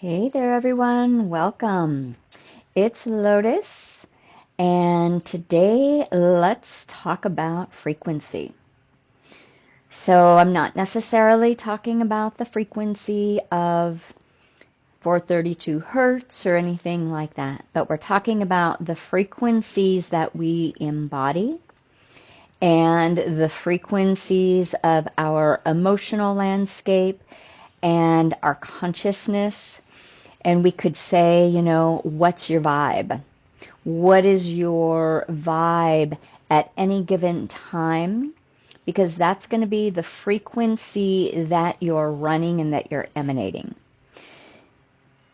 Hey there, everyone. Welcome. It's Lotus, and today let's talk about frequency. So, I'm not necessarily talking about the frequency of 432 hertz or anything like that, but we're talking about the frequencies that we embody and the frequencies of our emotional landscape and our consciousness. And we could say, what's your vibe? What is your vibe at any given time? Because that's going to be the frequency that you're running and that you're emanating.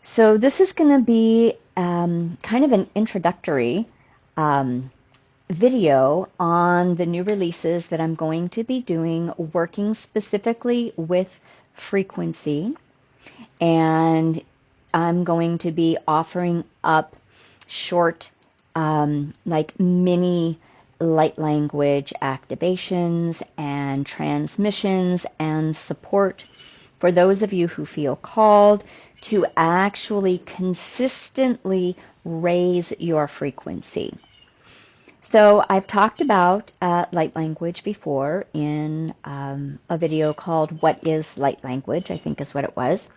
So this is going to be kind of an introductory video on the new releases that I'm going to be doing, working specifically with frequency. And I'm going to be offering up short, like mini light language activations and transmissions and support for those of you who feel called to actually consistently raise your frequency. So I've talked about light language before in a video called What is Light Language, I think is what it was.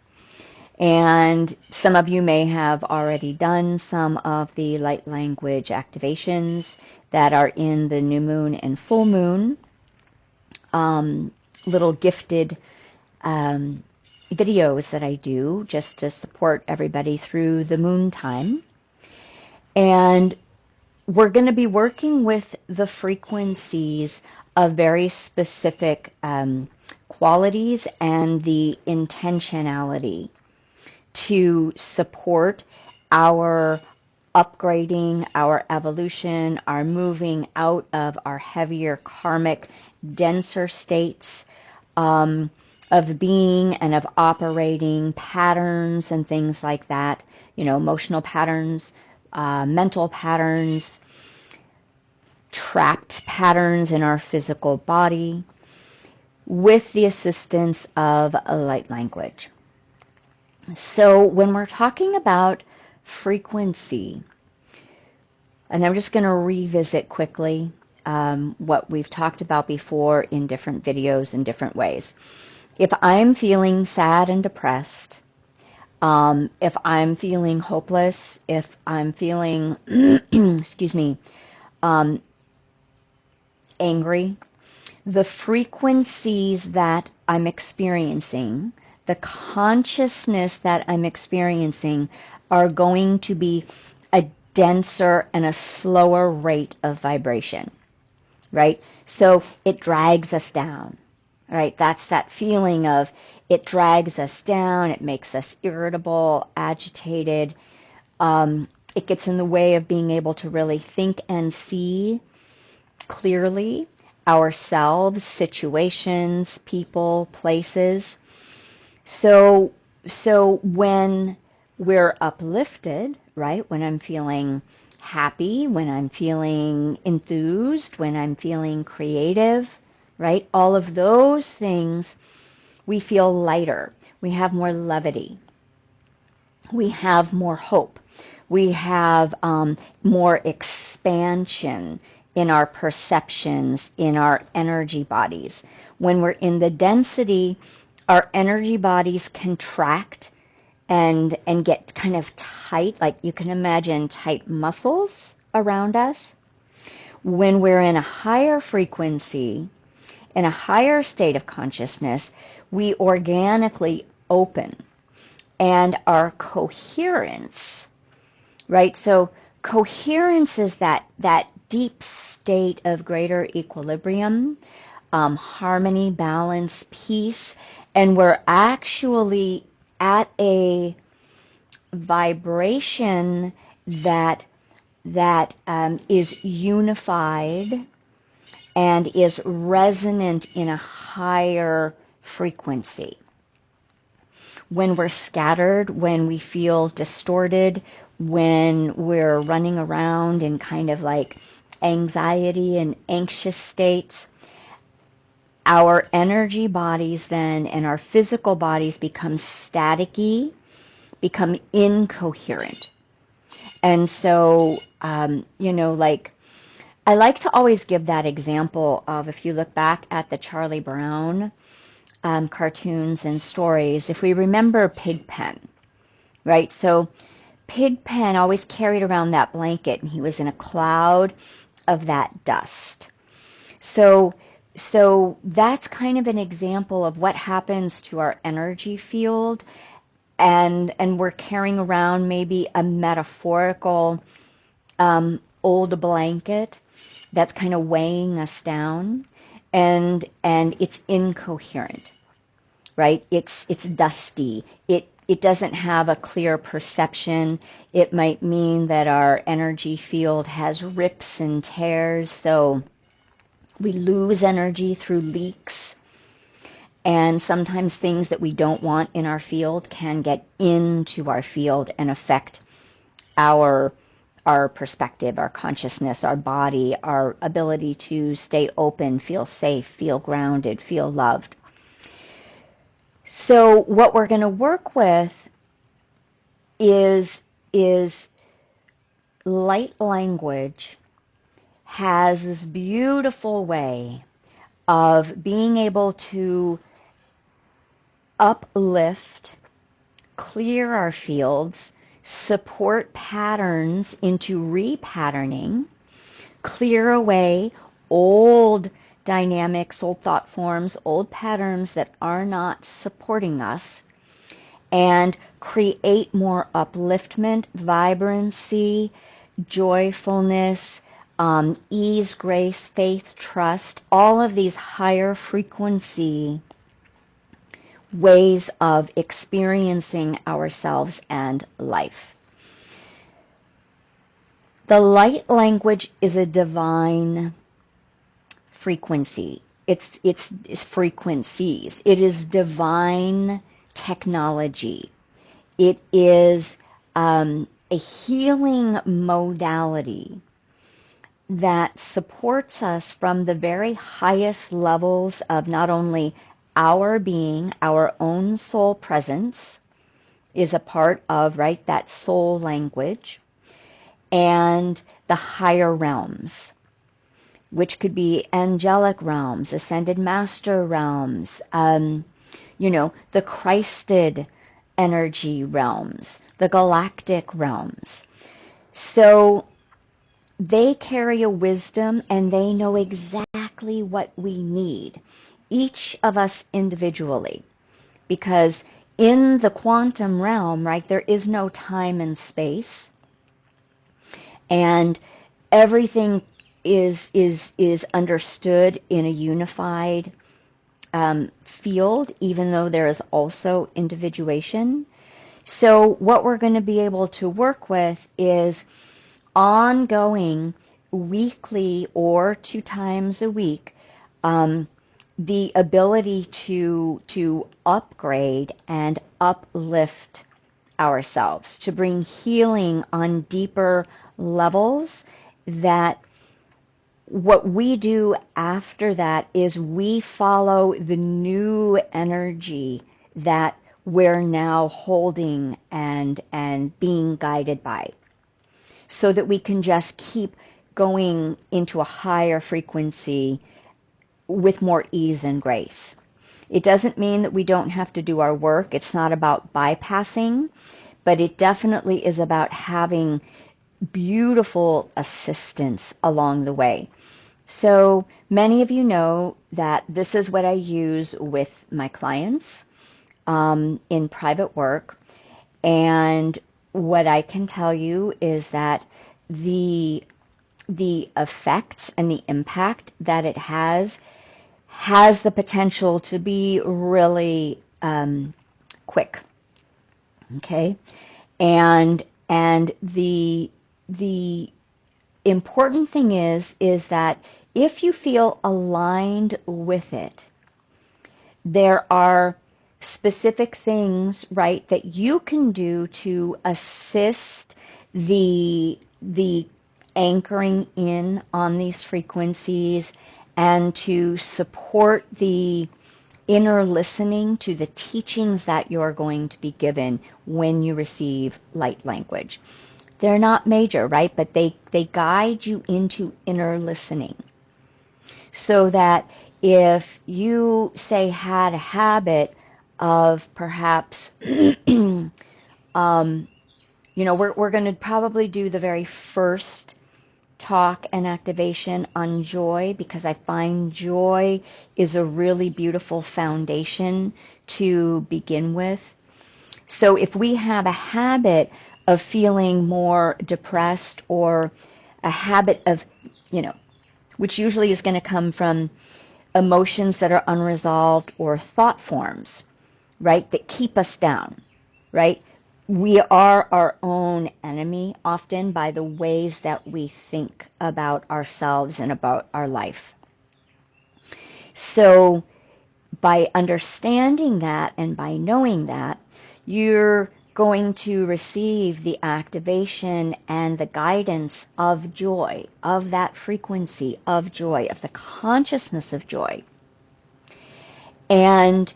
And some of you may have already done some of the light language activations that are in the new moon and full moon little gifted videos that I do just to support everybody through the moon time. And we're going to be working with the frequencies of very specific qualities and the intentionality to support our upgrading, our evolution, our moving out of our heavier karmic, denser states of being and of operating patterns and things like that, emotional patterns, mental patterns, trapped patterns in our physical body with the assistance of a light language. So when we're talking about frequency, and I'm just going to revisit quickly what we've talked about before in different videos in different ways. If I'm feeling sad and depressed, if I'm feeling hopeless, if I'm feeling, excuse me, angry, the frequencies that I'm experiencing, the consciousness that I'm experiencing are going to be a denser and a slower rate of vibration, right? So it drags us down, right? That's that feeling of it drags us down, it makes us irritable, agitated. It gets in the way of being able to really think and see clearly ourselves, situations, people, places. So when we're uplifted, right? When I'm feeling happy, when I'm feeling enthused, when I'm feeling creative, right? All of those things, we feel lighter. We have more levity. We have more hope. We have more expansion in our perceptions, in our energy bodies. When we're in the density, our energy bodies contract and get kind of tight, like you can imagine tight muscles around us. When we're in a higher frequency, in a higher state of consciousness, we organically open. And our coherence, right? So coherence is that deep state of greater equilibrium, harmony, balance, peace, and we're actually at a vibration that is unified and is resonant in a higher frequency. When we're scattered, when we feel distorted, when we're running around in kind of like anxiety and anxious states, our energy bodies then and our physical bodies become staticky become incoherent. And so, like, I like to always give that example of, if you look back at the Charlie Brown cartoons and stories, if we remember Pigpen, right? So Pigpen always carried around that blanket, and he was in a cloud of that dust. So that's kind of an example of what happens to our energy field, and we're carrying around maybe a metaphorical old blanket that's kind of weighing us down, and it's incoherent, right? It's dusty. It doesn't have a clear perception. It might mean that our energy field has rips and tears, so we lose energy through leaks. And sometimes things that we don't want in our field can get into our field and affect our perspective, our consciousness, our body, our ability to stay open, feel safe, feel grounded, feel loved. So what we're going to work with is light language has this beautiful way of being able to uplift, clear our fields, support patterns into repatterning, clear away old dynamics, old thought forms, old patterns that are not supporting us, and create more upliftment, vibrancy, joyfulness, ease, grace, faith, trust, all of these higher frequency ways of experiencing ourselves and life. The light language is a divine frequency. It's frequencies. It is divine technology. It is a healing modality that supports us from the very highest levels of not only our being, our own soul presence is a part of, right, that soul language, and the higher realms, which could be angelic realms, ascended master realms, the Christed energy realms, the galactic realms. So they carry a wisdom, and they know exactly what we need, each of us individually, because in the quantum realm, right, there is no time and space, and everything is understood in a unified field, even though there is also individuation. So what we're going to be able to work with is ongoing, weekly or 2 times a week, the ability to upgrade and uplift ourselves, to bring healing on deeper levels. That what we do after that is we follow the new energy that we're now holding and being guided by, so that we can just keep going into a higher frequency with more ease and grace. It doesn't mean that we don't have to do our work. It's not about bypassing, but it definitely is about having beautiful assistance along the way. So many of you know that this is what I use with my clients in private work. And what I can tell you is that the effects and the impact that it has the potential to be really quick. Okay, and the important thing is that if you feel aligned with it, there are specific things, right, that you can do to assist the anchoring in on these frequencies, and to support the inner listening to the teachings that you're going to be given when you receive light language. They're not major, right? But they guide you into inner listening. So that if you, say, had a habit of perhaps, we're going to probably do the very first talk and activation on joy, because I find joy is a really beautiful foundation to begin with. So if we have a habit of feeling more depressed, or a habit of, which usually is going to come from emotions that are unresolved or thought forms, right, that keep us down, right? We are our own enemy often by the ways that we think about ourselves and about our life. So by understanding that and by knowing that, you're going to receive the activation and the guidance of joy, of that frequency of joy, of the consciousness of joy. And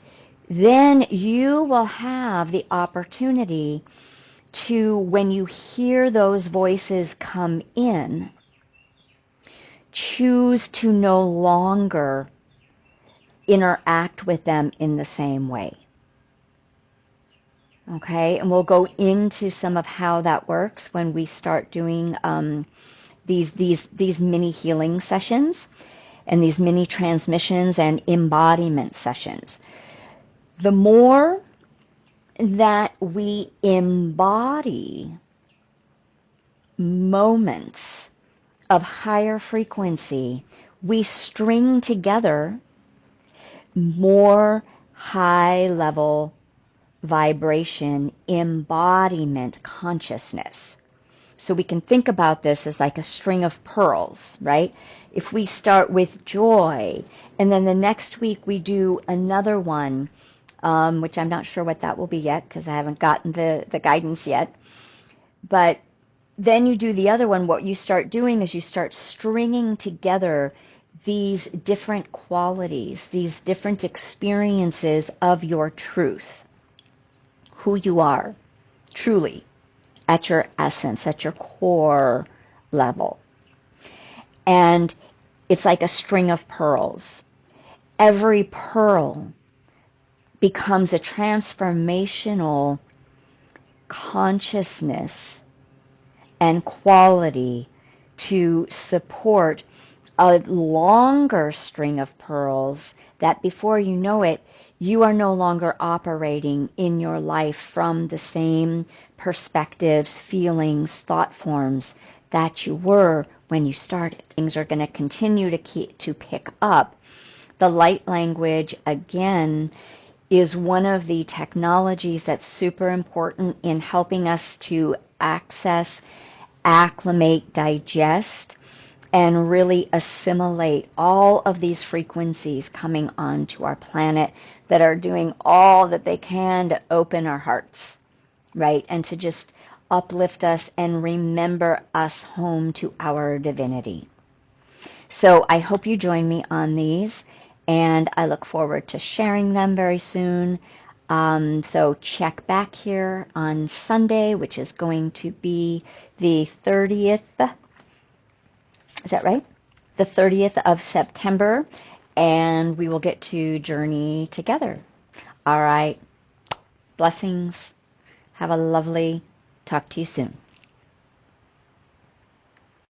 then you will have the opportunity to, when you hear those voices come in, choose to no longer interact with them in the same way. Okay, and we'll go into some of how that works when we start doing these mini healing sessions and these mini transmissions and embodiment sessions. The more that we embody moments of higher frequency, we string together more high-level vibration, embodiment consciousness. So we can think about this as like a string of pearls, right? If we start with joy, and then the next week we do another one, which I'm not sure what that will be yet because I haven't gotten the guidance yet. But then you do the other one. What you start doing is you start stringing together these different qualities, these different experiences of your truth, who you are, truly, at your essence, at your core level. And it's like a string of pearls. Every pearl becomes a transformational consciousness and quality to support a longer string of pearls that before you know it, you are no longer operating in your life from the same perspectives, feelings, thought forms that you were when you started. Things are going to continue to pick up. The light language, again, is one of the technologies that's super important in helping us to access, acclimate, digest, and really assimilate all of these frequencies coming onto our planet that are doing all that they can to open our hearts, right? And to just uplift us and remember us home to our divinity. So I hope you join me on these, and I look forward to sharing them very soon. So check back here on Sunday, which is going to be the 30th. Is that right? The 30th of September, and we will get to journey together. All right. Blessings. Have a lovely. Talk to you soon.